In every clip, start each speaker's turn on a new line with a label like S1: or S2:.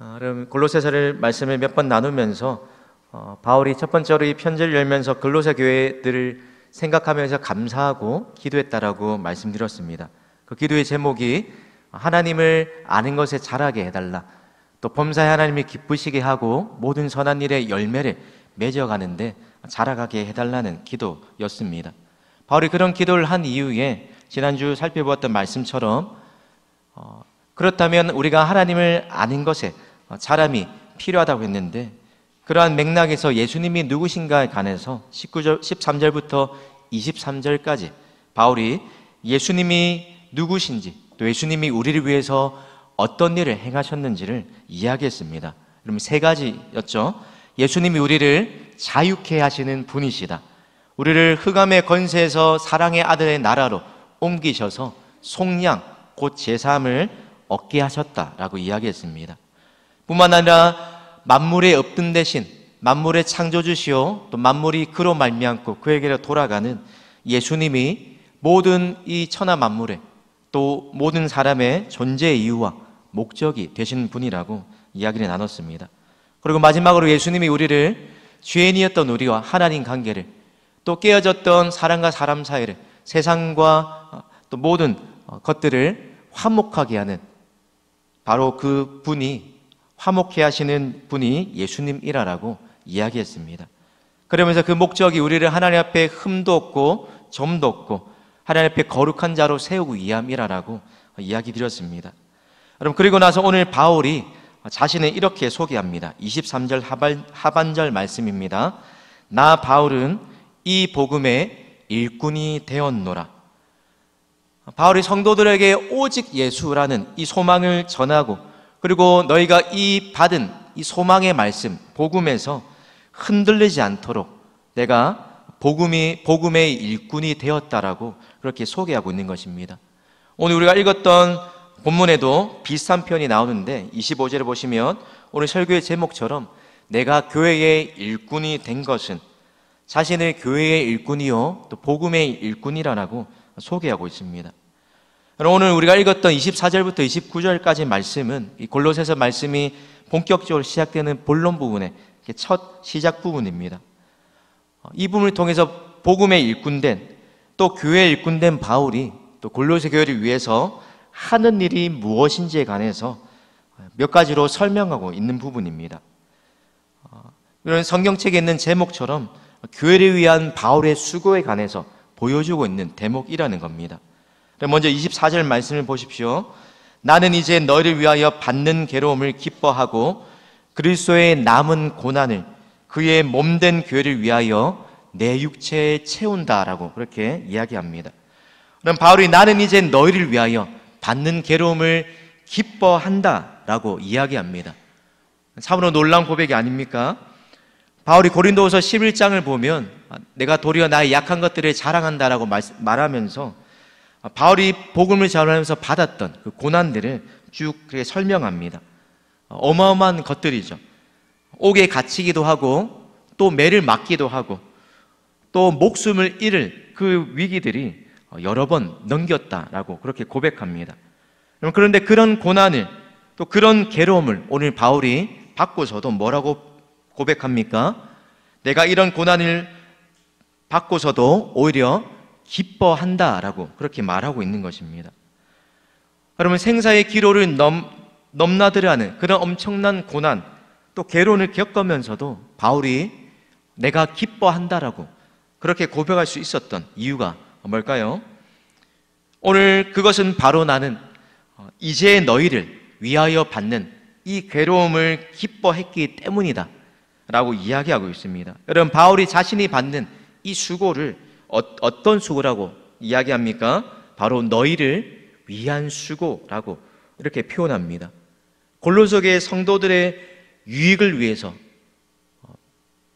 S1: 그럼 골로새서를 말씀을 몇 번 나누면서 바울이 첫 번째로 이 편지를 열면서 골로새 교회들을 생각하면서 감사하고 기도했다라고 말씀드렸습니다. 그 기도의 제목이 하나님을 아는 것에 자라게 해달라, 또 범사에 하나님이 기쁘시게 하고 모든 선한 일의 열매를 맺어가는데 자라가게 해달라는 기도였습니다. 바울이 그런 기도를 한 이후에 지난주 살펴보았던 말씀처럼 그렇다면 우리가 하나님을 아는 것에 자람이 필요하다고 했는데, 그러한 맥락에서 예수님이 누구신가에 관해서 13절부터 23절까지 바울이 예수님이 누구신지, 또 예수님이 우리를 위해서 어떤 일을 행하셨는지를 이야기했습니다. 그럼 세 가지였죠. 예수님이 우리를 자유케 하시는 분이시다. 우리를 흑암의 권세에서 사랑의 아들의 나라로 옮기셔서 속량, 곧 제사함을 얻게 하셨다라고 이야기했습니다. 뿐만 아니라 만물의 업든 대신 만물의 창조주시오, 또 만물이 그로 말미암고 그에게로 돌아가는 예수님이 모든 이 천하 만물에, 또 모든 사람의 존재의 이유와 목적이 되시는 분이라고 이야기를 나눴습니다. 그리고 마지막으로 예수님이 우리를 죄인이었던 우리와 하나님 관계를, 또 깨어졌던 사람과 사람 사이를, 세상과 또 모든 것들을 화목하게 하는, 바로 그 분이, 화목해 하시는 분이 예수님이라고 이야기했습니다. 그러면서 그 목적이 우리를 하나님 앞에 흠도 없고 점도 없고 하나님 앞에 거룩한 자로 세우고 위함이라고 이야기 드렸습니다. 여러분, 그리고 나서 오늘 바울이 자신을 이렇게 소개합니다. 23절 하반절 말씀입니다. 나 바울은 이 복음의 일꾼이 되었노라. 바울이 성도들에게 오직 예수라는 이 소망을 전하고, 그리고 너희가 이 받은 이 소망의 말씀, 복음에서 흔들리지 않도록 내가 복음의 일꾼이 되었다라고 그렇게 소개하고 있는 것입니다. 오늘 우리가 읽었던 본문에도 비슷한 표현이 나오는데 25절에 보시면 오늘 설교의 제목처럼 내가 교회의 일꾼이 된 것은 자신을 교회의 일꾼이요 또 복음의 일꾼이라고 소개하고 있습니다. 오늘 우리가 읽었던 24절부터 29절까지 말씀은 이 골로새서 말씀이 본격적으로 시작되는 본론 부분의 첫 시작 부분입니다. 이 부분을 통해서 복음의 일꾼된, 또 교회의 일꾼된 바울이 또 골로새 교회를 위해서 하는 일이 무엇인지에 관해서 몇 가지로 설명하고 있는 부분입니다. 이런 성경책에 있는 제목처럼 교회를 위한 바울의 수고에 관해서 보여주고 있는 대목이라는 겁니다. 먼저 24절 말씀을 보십시오. 나는 이제 너희를 위하여 받는 괴로움을 기뻐하고 그리스도의 남은 고난을 그의 몸된 교회를 위하여 내 육체에 채운다라고 그렇게 이야기합니다. 그럼 바울이 나는 이제 너희를 위하여 받는 괴로움을 기뻐한다라고 이야기합니다. 참으로 놀라운 고백이 아닙니까? 바울이 고린도후서 11장을 보면 내가 도리어 나의 약한 것들을 자랑한다라고 말하면서 바울이 복음을 전하면서 받았던 그 고난들을 쭉 그렇게 설명합니다. 어마어마한 것들이죠. 옥에 갇히기도 하고 또 매를 맞기도 하고 또 목숨을 잃을 그 위기들이 여러 번 넘겼다라고 그렇게 고백합니다. 그런데 그런 고난을, 또 그런 괴로움을 오늘 바울이 받고서도 뭐라고 고백합니까? 내가 이런 고난을 받고서도 오히려 기뻐한다라고 그렇게 말하고 있는 것입니다. 여러분, 생사의 기로를 넘나들어하는 그런 엄청난 고난, 또 괴로움을 겪으면서도 바울이 내가 기뻐한다라고 그렇게 고백할 수 있었던 이유가 뭘까요? 오늘 그것은 바로 나는 이제 너희를 위하여 받는 이 괴로움을 기뻐했기 때문이다 라고 이야기하고 있습니다. 여러분, 바울이 자신이 받는 이 수고를 어떤 수고라고 이야기합니까? 바로 너희를 위한 수고라고 이렇게 표현합니다. 골로새의 성도들의 유익을 위해서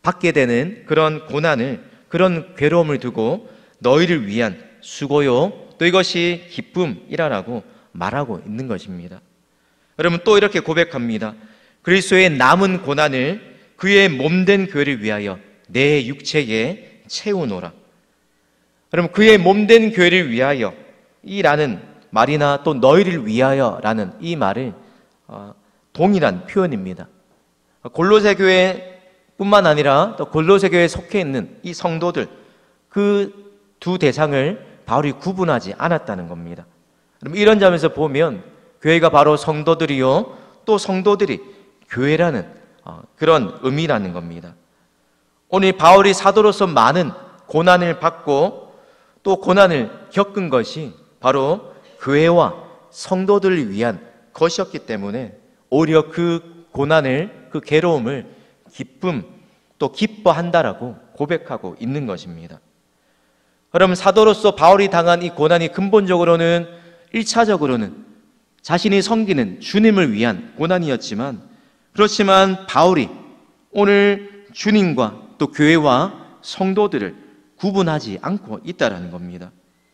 S1: 받게 되는 그런 고난을, 그런 괴로움을 두고 너희를 위한 수고요, 또 이것이 기쁨이라고 말하고 있는 것입니다. 여러분, 또 이렇게 고백합니다. 그리스도의 남은 고난을 그의 몸된 교회를 위하여 내 육체에 채우노라. 여러분, 그의 몸된 교회를 위하여 이라는 말이나 또 너희를 위하여라는 이 말을 동일한 표현입니다. 골로새 교회뿐만 아니라 또 골로새 교회에 속해 있는 이 성도들, 그 두 대상을 바울이 구분하지 않았다는 겁니다. 이런 점에서 보면 교회가 바로 성도들이요, 또 성도들이 교회라는 그런 의미라는 겁니다. 오늘 바울이 사도로서 많은 고난을 받고 또 고난을 겪은 것이 바로 교회와 성도들을 위한 것이었기 때문에 오히려 그 고난을, 그 괴로움을 기쁨 또 기뻐한다라고 고백하고 있는 것입니다. 그러면 사도로서 바울이 당한 이 고난이 근본적으로는 1차적으로는 자신이 섬기는 주님을 위한 고난이었지만, 그렇지만 바울이 오늘 주님과 또 교회와 성도들을 구분하지 않고 있다는 겁니다.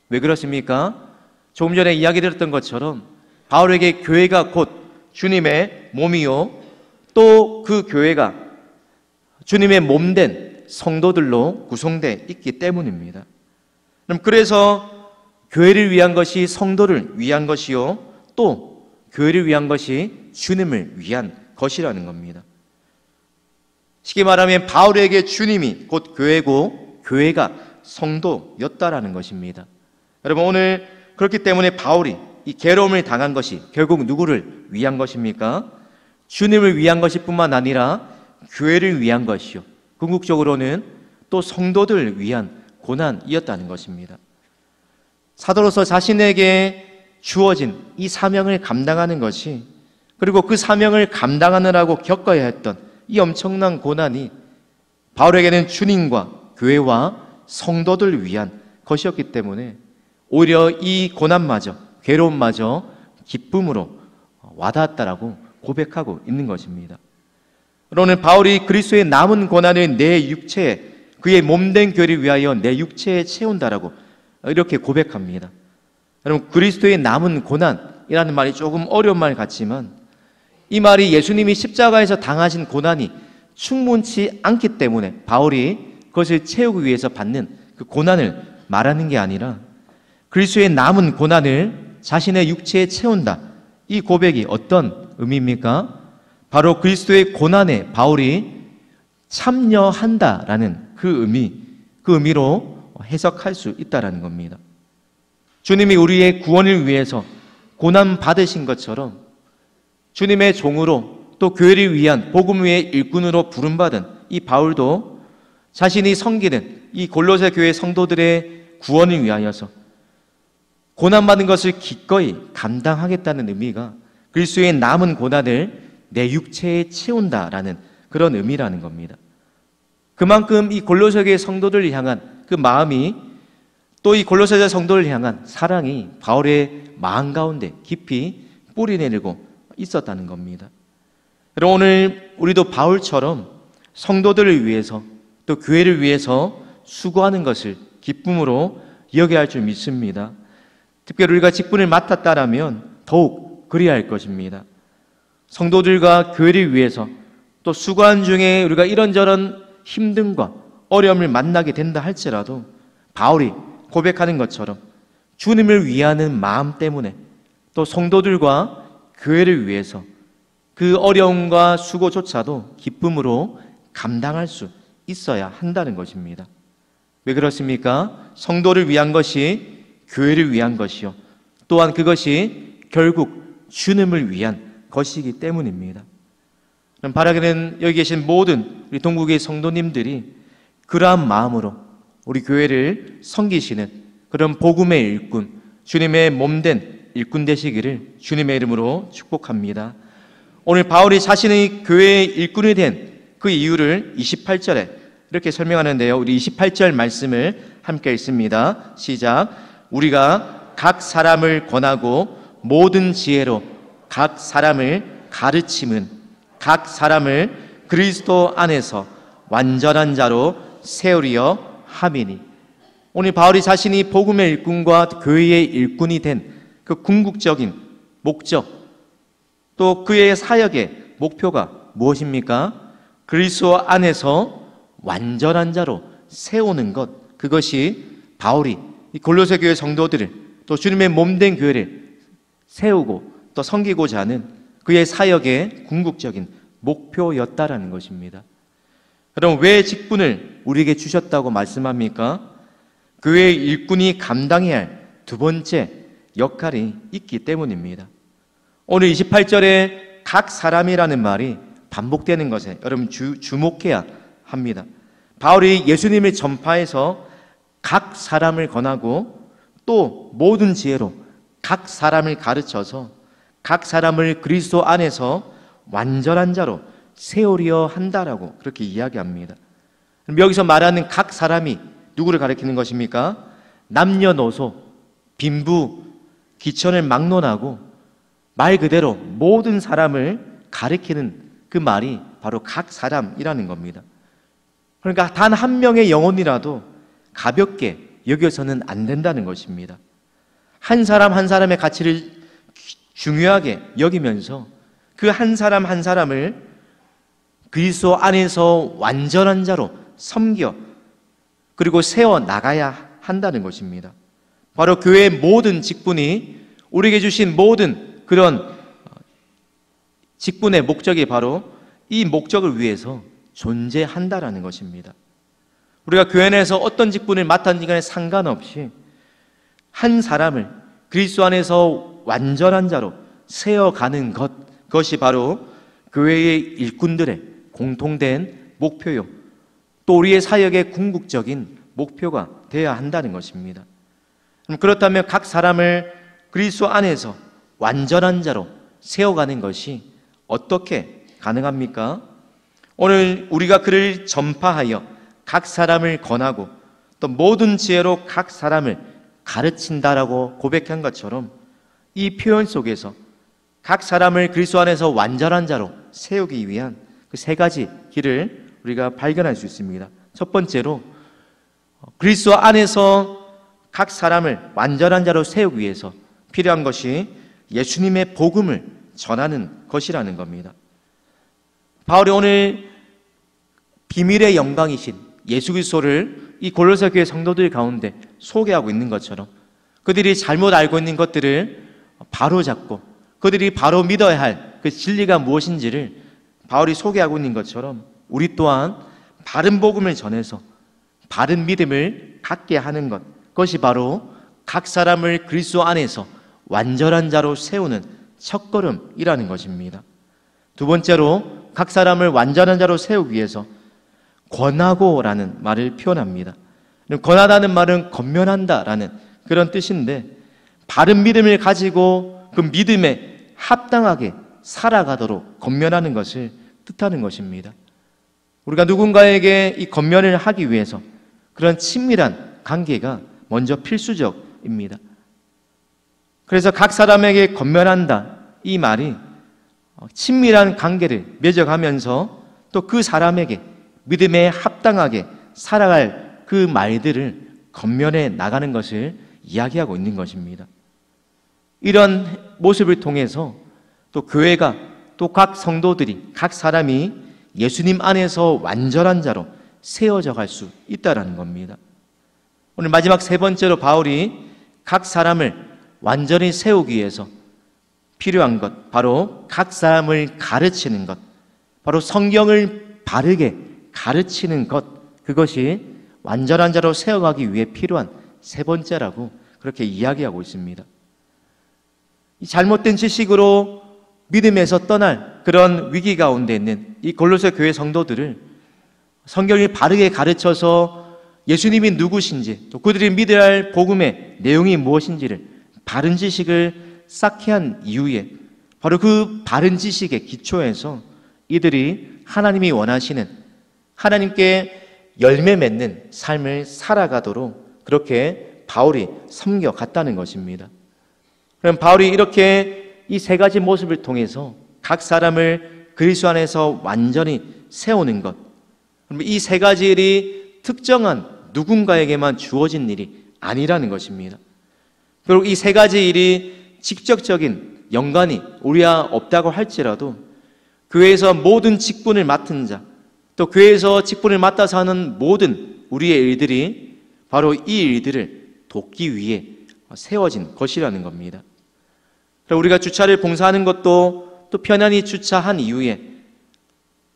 S1: 왜 그렇습니까? 조금 전에 이야기 드렸던 것처럼 바울에게 교회가 곧 주님의 몸이요, 또 그 교회가 주님의 몸된 성도들로 구성되어 있기 때문입니다. 그래서 교회를 위한 것이 성도를 위한 것이요, 또 교회를 위한 것이 주님을 위한 것이라는 겁니다. 쉽게 말하면 바울에게 주님이 곧 교회고 교회가 성도였다라는 것입니다. 여러분, 오늘 그렇기 때문에 바울이 이 괴로움을 당한 것이 결국 누구를 위한 것입니까? 주님을 위한 것일 뿐만 아니라 교회를 위한 것이요, 궁극적으로는 또 성도들을 위한 고난이었다는 것입니다. 사도로서 자신에게 주어진 이 사명을 감당하는 것이, 그리고 그 사명을 감당하느라고 겪어야 했던 이 엄청난 고난이 바울에게는 주님과 교회와 성도들을 위한 것이었기 때문에 오히려 이 고난마저, 괴로움마저 기쁨으로 와닿았다라고 고백하고 있는 것입니다. 오늘 바울이 그리스도의 남은 고난을 내 육체에, 그의 몸된 교회를 위하여 내 육체에 채운다라고 이렇게 고백합니다. 여러분, 그리스도의 남은 고난이라는 말이 조금 어려운 말 같지만 이 말이 예수님이 십자가에서 당하신 고난이 충분치 않기 때문에 바울이 그것을 채우기 위해서 받는 그 고난을 말하는 게 아니라 그리스도의 남은 고난을 자신의 육체에 채운다, 이 고백이 어떤 의미입니까? 바로 그리스도의 고난에 바울이 참여한다라는 그 의미로 해석할 수 있다는 겁니다. 주님이 우리의 구원을 위해서 고난 받으신 것처럼 주님의 종으로 또 교회를 위한 복음 위의 일꾼으로 부름받은 이 바울도 자신이 섬기는 이 골로새 교회 성도들의 구원을 위하여서 고난받은 것을 기꺼이 감당하겠다는 의미가 그리스도의 남은 고난을 내 육체에 채운다라는 그런 의미라는 겁니다. 그만큼 이 골로새 교회 성도들을 향한 그 마음이, 또 이 골로새 교회 성도를 향한 사랑이 바울의 마음 가운데 깊이 뿌리내리고 있었다는 겁니다. 여러분, 오늘 우리도 바울처럼 성도들을 위해서 또 교회를 위해서 수고하는 것을 기쁨으로 여겨야 할 줄 믿습니다. 특별히 우리가 직분을 맡았다라면 더욱 그래야 할 것입니다. 성도들과 교회를 위해서 또 수고한 중에 우리가 이런저런 힘듦과 어려움을 만나게 된다 할지라도 바울이 고백하는 것처럼 주님을 위하는 마음 때문에 또 성도들과 교회를 위해서 그 어려움과 수고조차도 기쁨으로 감당할 수 있어야 한다는 것입니다. 왜 그렇습니까? 성도를 위한 것이 교회를 위한 것이요, 또한 그것이 결국 주님을 위한 것이기 때문입니다. 바라기는 여기 계신 모든 우리 동국의 성도님들이 그러한 마음으로 우리 교회를 섬기시는 그런 복음의 일꾼, 주님의 몸된 일꾼 되시기를 주님의 이름으로 축복합니다. 오늘 바울이 자신의 교회의 일꾼이 된 그 이유를 28절에 이렇게 설명하는데요. 우리 28절 말씀을 함께 읽습니다. 시작. 우리가 각 사람을 권하고 모든 지혜로 각 사람을 가르침은 각 사람을 그리스도 안에서 완전한 자로 세우리어 함이니. 오늘 바울이 자신이 복음의 일꾼과 교회의 일꾼이 된 그 궁극적인 목적, 또 그의 사역의 목표가 무엇입니까? 그리스도 안에서 완전한 자로 세우는 것, 그것이 바울이 이 골로새 교회 성도들을 또 주님의 몸된 교회를 세우고 또 섬기고자 하는 그의 사역의 궁극적인 목표였다라는 것입니다. 그럼 왜 직분을 우리에게 주셨다고 말씀합니까? 그의 일꾼이 감당해야 할 두 번째 역할이 있기 때문입니다. 오늘 28절에 각 사람이라는 말이 반복되는 것에 여러분 주목해야 합니다. 바울이 예수님을 전파해서 각 사람을 권하고 또 모든 지혜로 각 사람을 가르쳐서 각 사람을 그리스도 안에서 완전한 자로 세우려 한다라고 그렇게 이야기합니다. 그럼 여기서 말하는 각 사람이 누구를 가리키는 것입니까? 남녀노소, 빈부, 기천을 막론하고 말 그대로 모든 사람을 가리키는 그 말이 바로 각 사람이라는 겁니다. 그러니까 단 한 명의 영혼이라도 가볍게 여겨서는 안 된다는 것입니다. 한 사람 한 사람의 가치를 중요하게 여기면서 그 한 사람 한 사람을 그리스도 안에서 완전한 자로 섬겨 그리고 세워 나가야 한다는 것입니다. 바로 교회의 모든 직분이 우리에게 주신 모든 그런 직분의 목적이 바로 이 목적을 위해서 존재한다라는 것입니다. 우리가 교회 내에서 어떤 직분을 맡았는지 간에 상관없이 한 사람을 그리스도 안에서 완전한 자로 세워가는 그것이 바로 교회의 일꾼들의 공통된 목표요, 또 우리의 사역의 궁극적인 목표가 되어야 한다는 것입니다. 그렇다면 각 사람을 그리스도 안에서 완전한 자로 세워가는 것이 어떻게 가능합니까? 오늘 우리가 그를 전파하여 각 사람을 권하고 또 모든 지혜로 각 사람을 가르친다라고 고백한 것처럼 이 표현 속에서 각 사람을 그리스도 안에서 완전한 자로 세우기 위한 그 세 가지 길을 우리가 발견할 수 있습니다. 첫 번째로 그리스도 안에서 각 사람을 완전한 자로 세우기 위해서 필요한 것이 예수님의 복음을 전하는 것이라는 겁니다. 바울이 오늘 비밀의 영광이신 예수 그리스도를 이 골로새 교회 성도들 가운데 소개하고 있는 것처럼 그들이 잘못 알고 있는 것들을 바로잡고 그들이 바로 믿어야 할 그 진리가 무엇인지를 바울이 소개하고 있는 것처럼 우리 또한 바른 복음을 전해서 바른 믿음을 갖게 하는 것, 그것이 바로 각 사람을 그리스도 안에서 완전한 자로 세우는 첫걸음이라는 것입니다. 두 번째로 각 사람을 완전한 자로 세우기 위해서 권하고라는 말을 표현합니다. 권하다는 말은 권면한다라는 그런 뜻인데 바른 믿음을 가지고 그 믿음에 합당하게 살아가도록 권면하는 것을 뜻하는 것입니다. 우리가 누군가에게 이 권면을 하기 위해서 그런 친밀한 관계가 먼저 필수적입니다. 그래서 각 사람에게 권면한다 이 말이 친밀한 관계를 맺어가면서 또 그 사람에게 믿음에 합당하게 살아갈 그 말들을 권면해 나가는 것을 이야기하고 있는 것입니다. 이런 모습을 통해서 또 교회가 또 각 성도들이 각 사람이 예수님 안에서 완전한 자로 세워져 갈 수 있다는 겁니다. 오늘 마지막 세 번째로 바울이 각 사람을 완전히 세우기 위해서 필요한 것, 바로 각 사람을 가르치는 것, 바로 성경을 바르게 가르치는 것, 그것이 완전한 자로 세워가기 위해 필요한 세 번째라고 그렇게 이야기하고 있습니다. 이 잘못된 지식으로 믿음에서 떠날 그런 위기 가운데 있는 이 골로새 교회 성도들을 성경을 바르게 가르쳐서 예수님이 누구신지 또 그들이 믿어야 할 복음의 내용이 무엇인지를 바른 지식을 쌓게 한 이후에 바로 그 바른 지식의 기초에서 이들이 하나님이 원하시는 하나님께 열매 맺는 삶을 살아가도록 그렇게 바울이 섬겨갔다는 것입니다. 그럼 바울이 이렇게 이 세 가지 모습을 통해서 각 사람을 그리스도 안에서 완전히 세우는 것, 이 세 가지 일이 특정한 누군가에게만 주어진 일이 아니라는 것입니다. 그리고 이 세 가지 일이 직접적인 연관이 우리와 없다고 할지라도 교회에서 모든 직분을 맡은 자, 또 교회에서 직분을 맡아서 하는 모든 우리의 일들이 바로 이 일들을 돕기 위해 세워진 것이라는 겁니다. 우리가 주차를 봉사하는 것도 또 편안히 주차한 이후에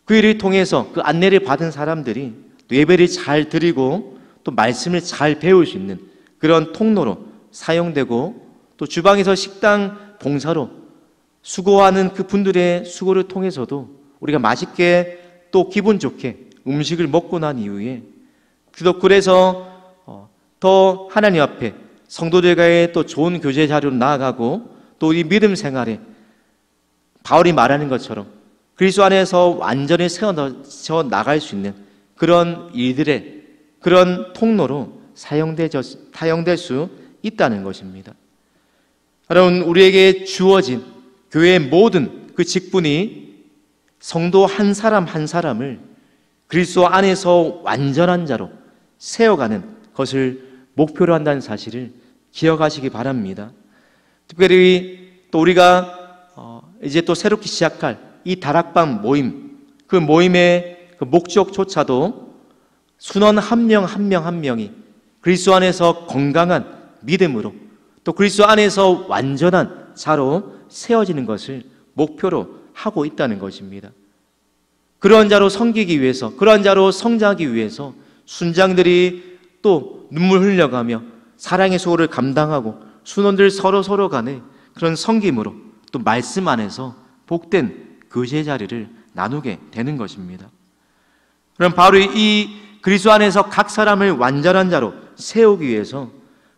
S1: 그 일을 통해서 그 안내를 받은 사람들이 또 예배를 잘 드리고 또 말씀을 잘 배울 수 있는 그런 통로로 사용되고, 또 주방에서 식당 봉사로 수고하는 그 분들의 수고를 통해서도 우리가 맛있게 또 기분 좋게 음식을 먹고 난 이후에 그래서 더 하나님 앞에 성도들과의 또 좋은 교제 자료로 나아가고, 또 이 믿음 생활에 바울이 말하는 것처럼 그리스도 안에서 완전히 세워 나갈 수 있는 그런 일들의 그런 통로로 사용될 수 있다는 것입니다. 여러분, 우리에게 주어진 교회의 모든 그 직분이 성도 한 사람 한 사람을 그리스도 안에서 완전한 자로 세워가는 것을 목표로 한다는 사실을 기억하시기 바랍니다. 특별히 또 우리가 이제 또 새롭게 시작할 이 다락방 모임, 그 모임의 그 목적조차도 순원 한 명 한 명 한 명이 그리스도 안에서 건강한 믿음으로 또 그리스도 안에서 완전한 자로 세워지는 것을 목표로 하고 있다는 것입니다. 그러한 자로 섬기기 위해서, 그러한 자로 성장하기 위해서 순장들이 또 눈물 흘려가며 사랑의 수고를 감당하고 순원들 서로 간에 그런 섬김으로 또 말씀 안에서 복된 교제 자리를 나누게 되는 것입니다. 그럼 바울이 이 그리스도 안에서 각 사람을 완전한 자로 세우기 위해서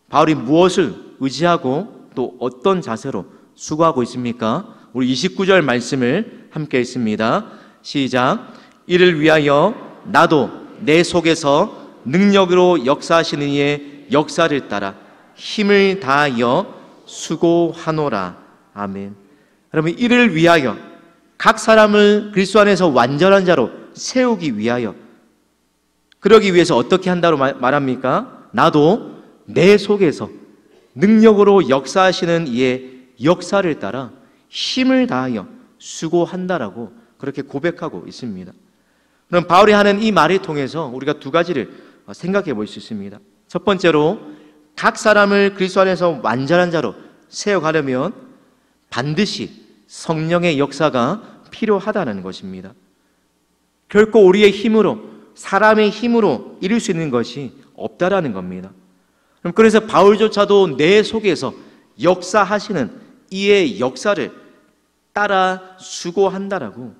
S1: 바울이 무엇을 의지하고 또 어떤 자세로 수고하고 있습니까? 우리 29절 말씀을 함께 읽습니다. 시작. 이를 위하여 나도 내 속에서 능력으로 역사하시는 이의 역사를 따라 힘을 다하여 수고하노라. 아멘. 여러분, 이를 위하여 각 사람을 그리스도 안에서 완전한 자로 세우기 위하여, 그러기 위해서 어떻게 한다고 말합니까? 나도 내 속에서 능력으로 역사하시는 이의 역사를 따라 힘을 다하여 수고한다라고 그렇게 고백하고 있습니다. 그럼 바울이 하는 이 말을 통해서 우리가 두 가지를 생각해 볼 수 있습니다. 첫 번째로, 각 사람을 그리스도 안에서 완전한 자로 세워가려면 반드시 성령의 역사가 필요하다는 것입니다. 결코 우리의 힘으로, 사람의 힘으로 이룰 수 있는 것이 없다라는 겁니다. 그래서 바울조차도 내 속에서 역사하시는 이의 역사를 따라 수고한다라고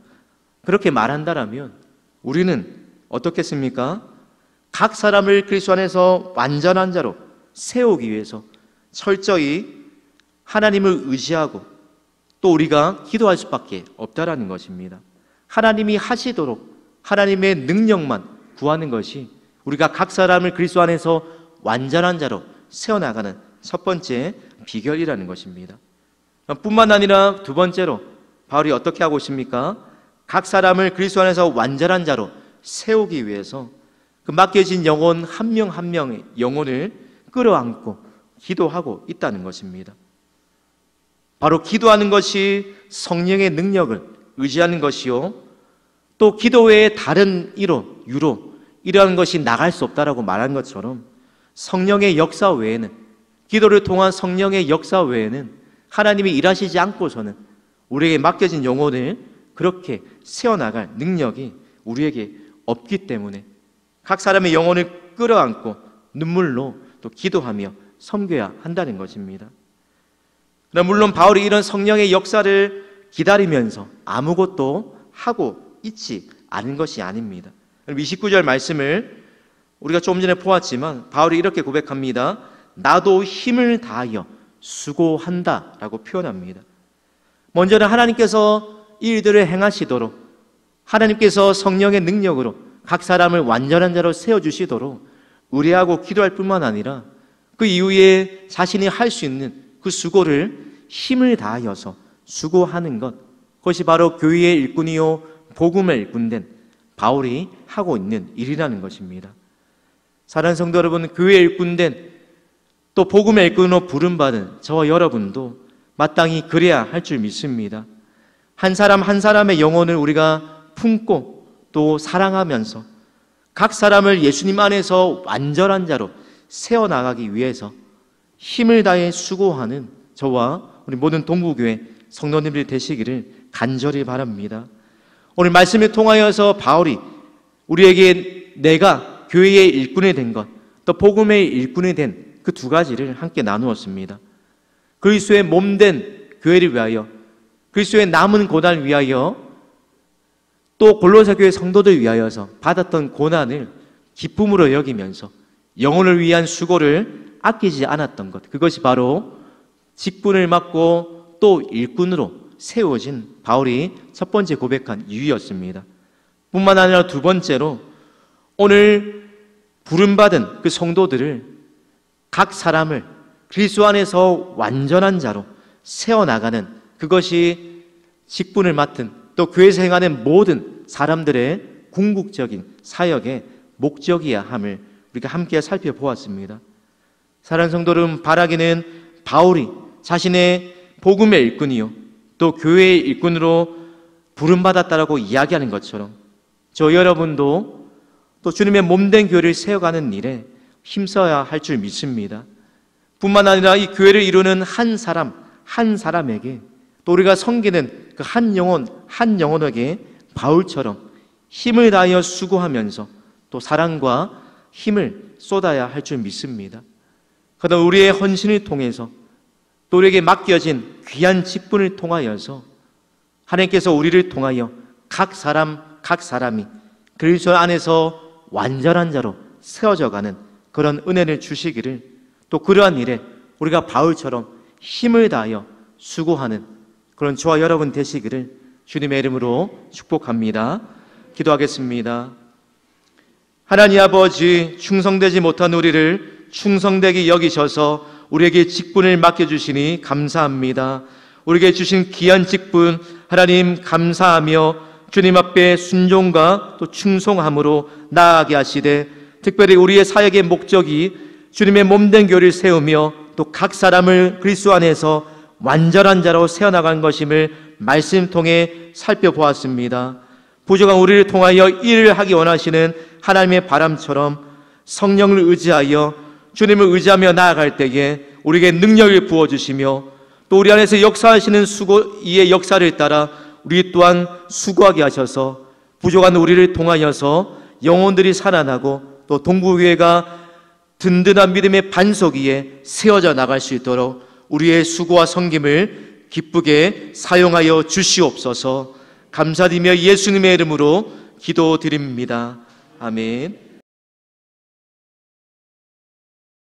S1: 그렇게 말한다라면 우리는 어떻겠습니까? 각 사람을 그리스도 안에서 완전한 자로 세우기 위해서 철저히 하나님을 의지하고 또 우리가 기도할 수밖에 없다라는 것입니다. 하나님이 하시도록 하나님의 능력만 구하는 것이 우리가 각 사람을 그리스도 안에서 완전한 자로 세워나가는 첫 번째 비결이라는 것입니다. 뿐만 아니라 두 번째로 바울이 어떻게 하고 있습니까? 각 사람을 그리스도 안에서 완전한 자로 세우기 위해서 그 맡겨진 영혼 한 명 한 명의 영혼을 끌어안고 기도하고 있다는 것입니다. 바로 기도하는 것이 성령의 능력을 의지하는 것이요, 또 기도 외에 다른 유로 이러한 것이 나갈 수 없다라고 말한 것처럼 성령의 역사 외에는, 기도를 통한 성령의 역사 외에는 하나님이 일하시지 않고서는 우리에게 맡겨진 영혼을 그렇게 세워나갈 능력이 우리에게 없기 때문에 각 사람의 영혼을 끌어안고 눈물로 또 기도하며 섬겨야 한다는 것입니다. 물론 바울이 이런 성령의 역사를 기다리면서 아무것도 하고 있지 않은 것이 아닙니다. 29절 말씀을 우리가 조금 전에 보았지만 바울이 이렇게 고백합니다. 나도 힘을 다하여 수고한다 라고 표현합니다. 먼저는 하나님께서 이 일들을 행하시도록, 하나님께서 성령의 능력으로 각 사람을 완전한 자로 세워주시도록 의뢰하고 기도할 뿐만 아니라 그 이후에 자신이 할 수 있는 그 수고를 힘을 다하여서 수고하는 것, 그것이 바로 교회의 일꾼이요 복음의 일꾼된 바울이 하고 있는 일이라는 것입니다. 사랑하는 성도 여러분, 교회의 일꾼된 또 복음의 일꾼으로 부름받은 저와 여러분도 마땅히 그래야 할 줄 믿습니다. 한 사람 한 사람의 영혼을 우리가 품고 또 사랑하면서 각 사람을 예수님 안에서 완전한 자로 세워나가기 위해서 힘을 다해 수고하는 저와 우리 모든 동부교회 성도님들이 되시기를 간절히 바랍니다. 오늘 말씀을 통하여서 바울이 우리에게 내가 교회의 일꾼이 된 것, 또 복음의 일꾼이 된 그 두 가지를 함께 나누었습니다. 그리스도의 몸된 교회를 위하여, 그리스도의 남은 고난을 위하여, 또 골로새 교회 성도들 위하여서 받았던 고난을 기쁨으로 여기면서 영혼을 위한 수고를 아끼지 않았던 것, 그것이 바로 직분을 맡고 또 일꾼으로 세워진 바울이 첫 번째 고백한 이유였습니다. 뿐만 아니라 두 번째로 오늘 부름받은 그 성도들을, 각 사람을 그리스도 안에서 완전한 자로 세워나가는, 그것이 직분을 맡은 또 교회에서 행하는 모든 사람들의 궁극적인 사역의 목적이야 함을 우리가 함께 살펴보았습니다. 사랑하는 성도 여러분, 바라기는 바울이 자신의 복음의 일꾼이요 또 교회의 일꾼으로 부름받았다라고 이야기하는 것처럼 저 여러분도 또 주님의 몸된 교회를 세워가는 일에 힘써야 할 줄 믿습니다. 뿐만 아니라 이 교회를 이루는 한 사람 한 사람에게, 또 우리가 섬기는 그 한 영혼 한 영혼에게 바울처럼 힘을 다하여 수고하면서 또 사랑과 힘을 쏟아야 할 줄 믿습니다. 그러나 우리의 헌신을 통해서 또 우리에게 맡겨진 귀한 직분을 통하여서 하나님께서 우리를 통하여 각 사람이 그리스도 안에서 완전한 자로 세워져가는 그런 은혜를 주시기를, 또 그러한 일에 우리가 바울처럼 힘을 다하여 수고하는 그런 저와 여러분 되시기를 주님의 이름으로 축복합니다. 기도하겠습니다. 하나님 아버지, 충성되지 못한 우리를 충성되게 여기셔서 우리에게 직분을 맡겨주시니 감사합니다. 우리에게 주신 귀한 직분 하나님 감사하며 주님 앞에 순종과 또 충성함으로 나아가게 하시되, 특별히 우리의 사역의 목적이 주님의 몸된 교회를 세우며 또 각 사람을 그리스도 안에서 완전한 자로 세워나가는 것임을 말씀 통해 살펴보았습니다. 부족한 우리를 통하여 일을 하기 원하시는 하나님의 바람처럼 성령을 의지하여 주님을 의지하며 나아갈 때에 우리에게 능력을 부어주시며 또 우리 안에서 역사하시는 이의 역사를 따라 우리 또한 수고하게 하셔서 부족한 우리를 통하여서 영혼들이 살아나고 또 동부교회가 든든한 믿음의 반석 위에 세워져 나갈 수 있도록 우리의 수고와 섬김을 기쁘게 사용하여 주시옵소서. 감사드리며 예수님의 이름으로 기도드립니다. 아멘.